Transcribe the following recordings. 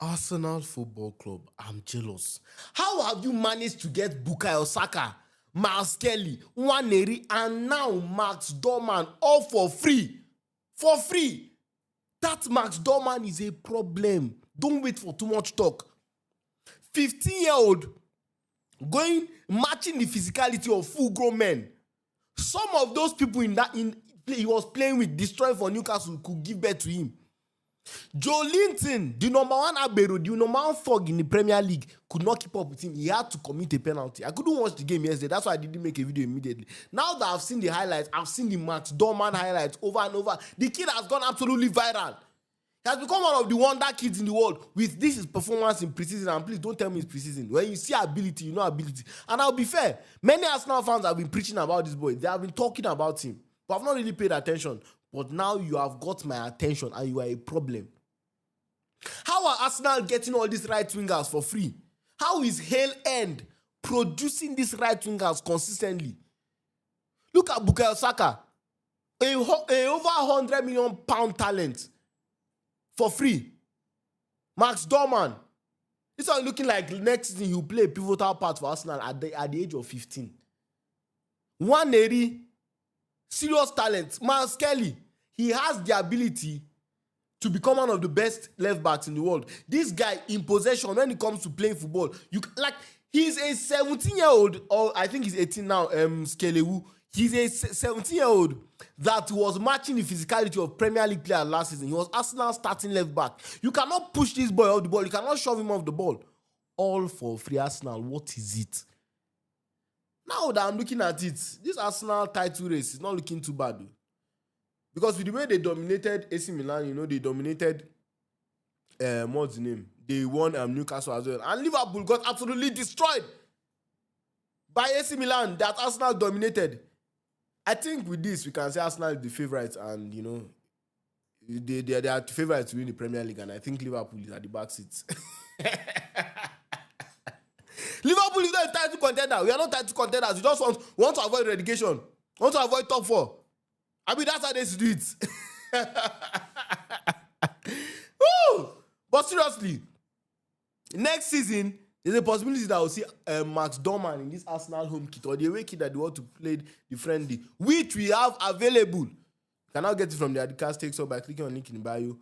Arsenal Football Club, I'm jealous. How have you managed to get Bukayo Saka, Miles Kelly, Nwaneri, and now Max Dorman all for free? For free. That Max Dorman is a problem. Don't wait for too much talk. 15-year-old going matching the physicality of full-grown men. Some of those people he was playing with, destroying for Newcastle, could give birth to him. Joe Linton, the number one Agbero, the number one thug in the Premier League, could not keep up with him. He had to commit a penalty. I couldn't watch the game yesterday. That's why I didn't make a video immediately. Now that I've seen the highlights, I've seen the Max Dorman highlights over and over. The kid has gone absolutely viral. He has become one of the wonder kids in the world with this his performance in preseason. And please don't tell me it's preseason. When you see ability, you know ability. And I'll be fair, many Arsenal fans have been preaching about this boy. They have been talking about him, but I've not really paid attention. But now you have got my attention and you are a problem. How are Arsenal getting all these right wingers for free? How is Hale End producing these right wingers consistently? Look at Bukayo Saka, a over £100 million talent for free. Max Dorman, this one looking like next season he'll play a pivotal part for Arsenal at the age of 15. Nwaneri, serious talent. Miles Kelly, he has the ability to become one of the best left backs in the world. This guy in possession, when it comes to playing football, he's a 17-year-old, or I think he's 18 now, Skelewu. He's a 17-year-old that was matching the physicality of Premier League players last season. He was Arsenal starting left back. You cannot push this boy off the ball. You cannot shove him off the ball. All for free. Arsenal, what is it? Now that I'm looking at it, this Arsenal title race is not looking too bad, though. Because with the way they dominated AC Milan, they dominated, what's the name? They won Newcastle as well. And Liverpool got absolutely destroyed by AC Milan that Arsenal dominated. I think with this, we can say Arsenal is the favourites and, they are the favourites to win the Premier League. And I think Liverpool is at the back seats. Liverpool is not a title contender. We are not title contenders. We just want to avoid relegation. Want to avoid top 4. I mean, that's how they do it. Woo! But seriously, next season, there's a possibility that we'll see Max Dorman in this Arsenal home kit or the away kit that they want to play the friendly, which we have available. You can now get it from the Adicast Take by clicking on the link in the bio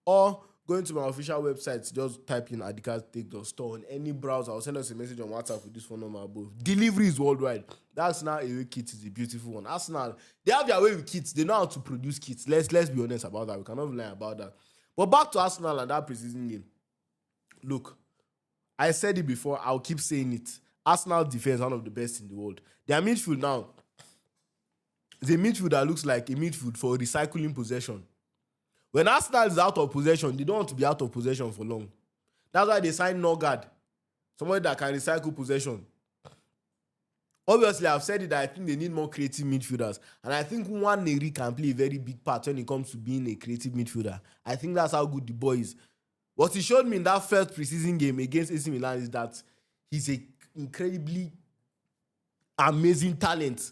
or going to my official website. Just type in Adicast Take store on any browser or send us a message on WhatsApp with this phone number above. Delivery is worldwide. That Arsenal away kit is a beautiful one. Arsenal, they have their way with kits. They know how to produce kits. Let's be honest about that. We cannot lie about that. But back to Arsenal and that preseason game. Look, I said it before. I'll keep saying it. Arsenal defense is one of the best in the world. Their midfield now is a midfield that looks like a midfield for recycling possession. When Arsenal is out of possession, they don't want to be out of possession for long. That's why they signed Norgard, somebody that can recycle possession. Obviously, I've said it that I think they need more creative midfielders. And I think Nwaneri can play a very big part when it comes to being a creative midfielder. I think that's how good the boy is. What he showed me in that first preseason game against AC Milan is that he's an incredibly amazing talent.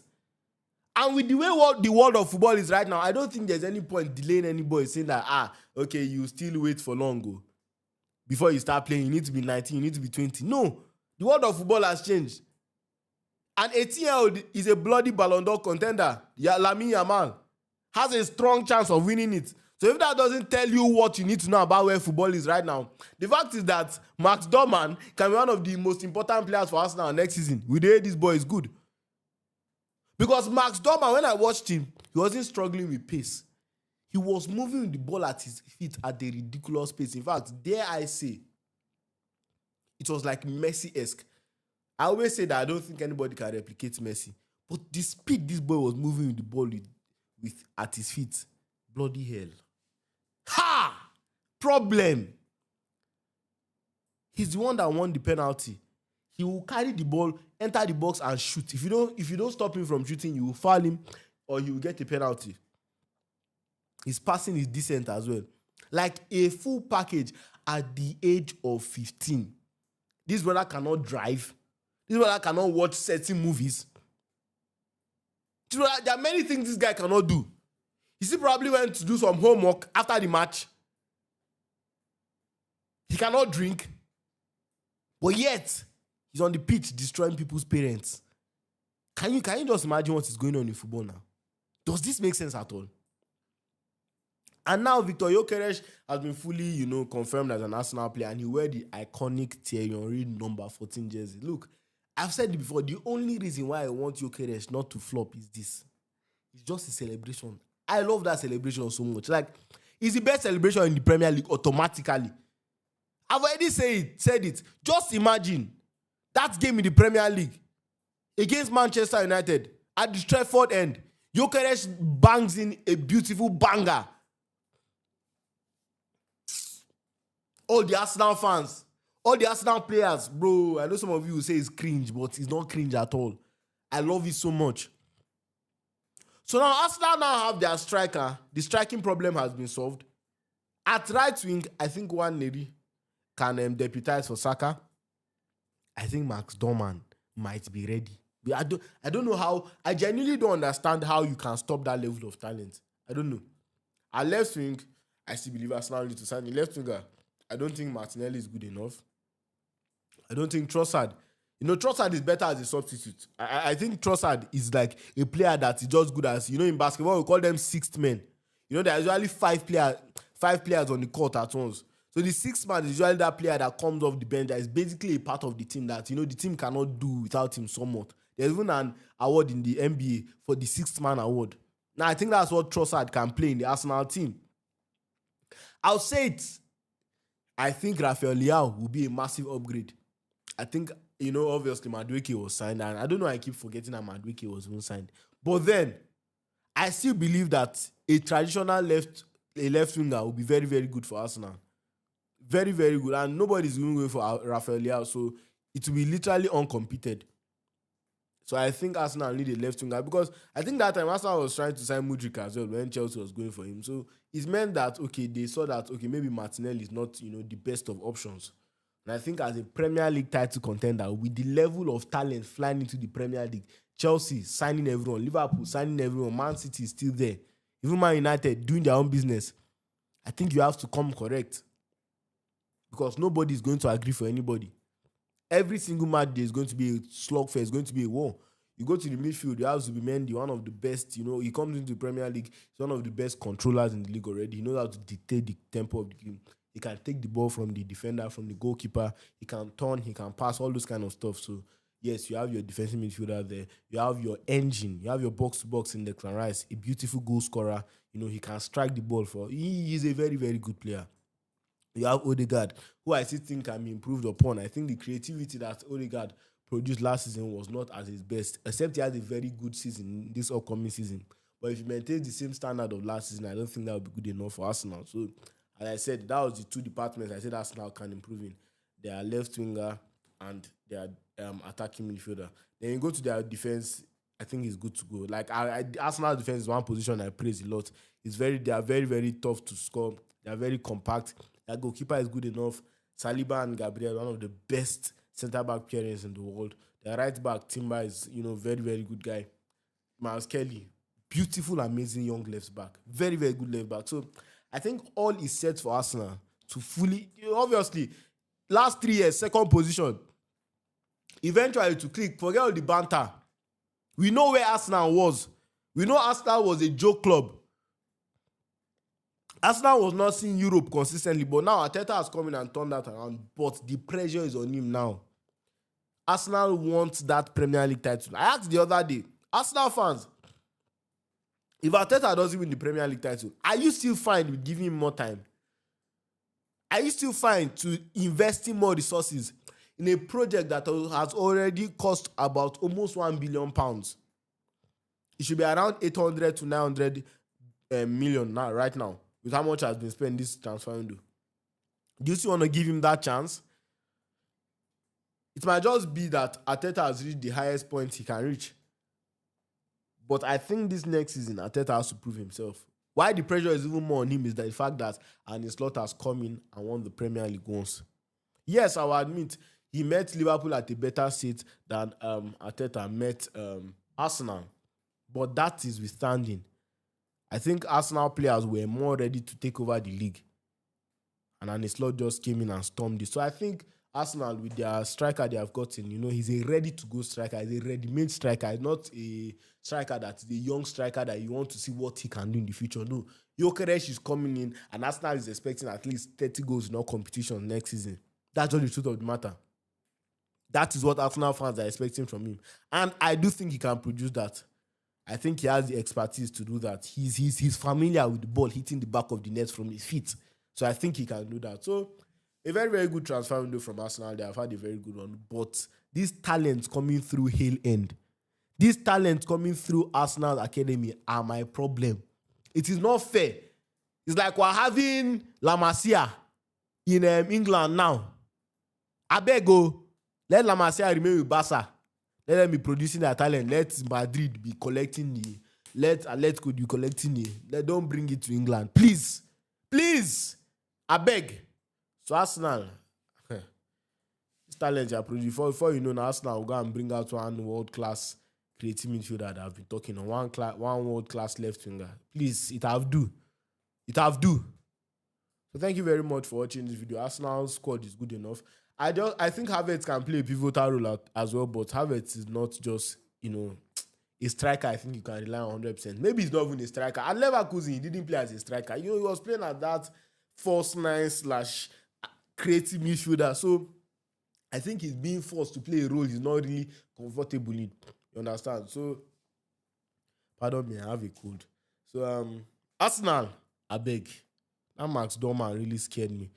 And with the way the world of football is right now, I don't think there's any point delaying any boy saying that, okay, you still wait for long before you start playing. You need to be 19, you need to be 20. No, the world of football has changed. An 18-year-old is a bloody Ballon d'Or contender. Lamine Yamal has a strong chance of winning it. So if that doesn't tell you what you need to know about where football is right now, the fact is that Max Dorman can be one of the most important players for Arsenal next season. With the way this boy is good. Because Max Dorman, when I watched him, he wasn't struggling with pace. He was moving the ball at his feet at a ridiculous pace. In fact, dare I say, it was like Messi-esque. I always say that I don't think anybody can replicate Messi. But the speed this boy was moving with the ball with at his feet, bloody hell. Ha! Problem. He's the one that won the penalty. He will carry the ball, enter the box and shoot. If you don't stop him from shooting, you will foul him or he will get a penalty. His passing is decent as well. Like a full package at the age of 15. This brother cannot drive. This brother cannot watch certain movies. There are many things this guy cannot do. He still probably went to do some homework after the match. He cannot drink. But yet, he's on the pitch destroying people's parents. Can you just imagine what is going on in football now? Does this make sense at all? And now Victor Gyökeres has been fully, confirmed as an Arsenal player, and he wear the iconic Thierry Henry number 14 jersey. Look, I've said it before, the only reason why I want Gyökeres not to flop is this. It's just a celebration. I love that celebration so much. Like, it's the best celebration in the Premier League automatically. I've already said it. Just imagine that game in the Premier League against Manchester United at the Stretford end. Gyökeres bangs in a beautiful banger. All the Arsenal fans, all the Arsenal players, bro, I know some of you will say it's cringe, but it's not cringe at all. I love it so much. So now Arsenal now have their striker. The striking problem has been solved. At right wing, I think Nwaneri can deputize for Saka. I think Max Dorman might be ready. I don't know how. I genuinely don't understand how you can stop that level of talent. I don't know. At left wing, I still believe Arsenal need to sign the left winger. I don't think Martinelli is good enough. I don't think Trossard. Trossard is better as a substitute. I think Trossard is like a player that is just good as, in basketball, we call them sixth men. There are usually five players on the court at once. So the sixth man is usually that player that comes off the bench that is basically a part of the team that, the team cannot do without him somewhat. There's even an award in the NBA for the sixth man award. Now, I think that's what Trossard can play in the Arsenal team. I'll say it. I think Rafael Leao will be a massive upgrade. I think, obviously Madueke was signed, and I don't know, I keep forgetting that Madueke was even signed. But then, I still believe that a traditional left winger will be very, very good for Arsenal. Very, very good. And nobody's going for Rafael Leao, so it will be literally uncompeted. So I think Arsenal need a left winger, because I think that time Arsenal was trying to sign Mudryk as well when Chelsea was going for him. So it meant that, they saw that, maybe Martinelli is not, the best of options. And I think as a Premier League title contender, with the level of talent flying into the Premier League, Chelsea signing everyone, Liverpool signing everyone, Man City is still there, even Man United doing their own business, I think you have to come correct. Because nobody is going to agree for anybody. Every single match there is going to be a slugfest, it's going to be a war. You go to the midfield, you have Zubimendi, one of the best, he comes into the Premier League, he's one of the best controllers in the league already. He knows how to dictate the tempo of the game. He can take the ball from the defender, from the goalkeeper. He can turn, he can pass, all those kind of stuff. So, yes, you have your defensive midfielder there. You have your engine. You have your box-to-box in Declan Rice, a beautiful goal scorer. He can strike the ball he is a very, very good player. You have Odegaard, who I still think can be improved upon. I think the creativity that Odegaard produced last season was not at his best, except he had a very good season this upcoming season. But if he maintains the same standard of last season, I don't think that would be good enough for Arsenal. So, as I said, that was the two departments I said Arsenal can improve in. Their left winger and their attacking midfielder. Then you go to their defense, I think it's good to go. Like, Arsenal defense is one position I praise a lot. They are very, very tough to score. They are very compact. Their goalkeeper is good enough. Saliba and Gabriel, one of the best centre-back pairings in the world. Their right-back, Timber, is, very, very good guy. Miles Kelly, beautiful, amazing young left-back. Very, very good left-back. So, I think all is set for Arsenal to fully, obviously, last 3 years, second position. Eventually to click, forget all the banter. We know where Arsenal was. We know Arsenal was a joke club. Arsenal was not seeing Europe consistently, but now Arteta has come in and turned that around, but the pressure is on him now. Arsenal wants that Premier League title. I asked the other day, Arsenal fans, if Arteta doesn't win the Premier League title, are you still fine with giving him more time? Are you still fine to investing more resources in a project that has already cost about almost £1 billion? It should be around 800 to 900 million now, right now, with how much has been spent this transfer window. Do you still want to give him that chance? It might just be that Arteta has reached the highest point he can reach. But I think this next season, Arteta has to prove himself. Why the pressure is even more on him is the fact that Arne Slot has come in and won the Premier League once. Yes, I will admit, he met Liverpool at a better seat than Arteta met Arsenal. But that is withstanding. I think Arsenal players were more ready to take over the league. and Arne Slot just came in and stormed it. So I think Arsenal, with their striker they have gotten, he's a ready-to-go striker. He's a ready-made striker. He's not a striker that is a young striker that you want to see what he can do in the future. No. Gyökeres is coming in, and Arsenal is expecting at least 30 goals in all competitions next season. That's just the truth of the matter. That is what Arsenal fans are expecting from him. And I do think he can produce that. I think he has the expertise to do that. He's familiar with the ball hitting the back of the net from his feet. So I think he can do that. So a very, very good transfer window from Arsenal. They have had a very good one. But these talents coming through Hale End, these talents coming through Arsenal Academy are my problem. It is not fair. It's like we're having La Masia in England now. I beg go. Let La Masia remain with Barca. Let them be producing their talent. Let Madrid be collecting the. Let Atletico be collecting the. Don't bring it to England. Please. Please. I beg. So Arsenal. This talent you produce. Before you know, now Arsenal will go and bring out one world-class creative midfielder that I've been talking on. One world-class left winger. Please, it have do. It have do. So thank you very much for watching this video. Arsenal's squad is good enough. I think Havertz can play a pivotal role as well, but Havertz is not just, a striker I think you can rely on 100%. Maybe he's not even a striker. At Leverkusen, he didn't play as a striker. He was playing at that false nine / creative midfielder. So I think he's being forced to play a role he's not really comfortable in. You understand? So, pardon me, I have a cold. So, Arsenal, I beg. That Max Dorman really scared me.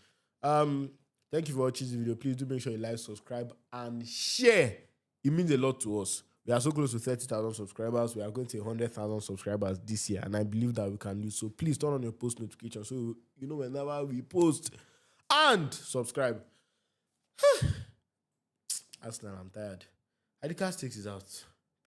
Thank you for watching this video. Please do make sure you like, subscribe, and share. It means a lot to us. We are so close to 30,000 subscribers. We are going to 100,000 subscribers this year, and I believe that we can do so. Please turn on your post notifications so you know whenever we post, and subscribe. Arsenal, I'm tired. Adika Sticks is out.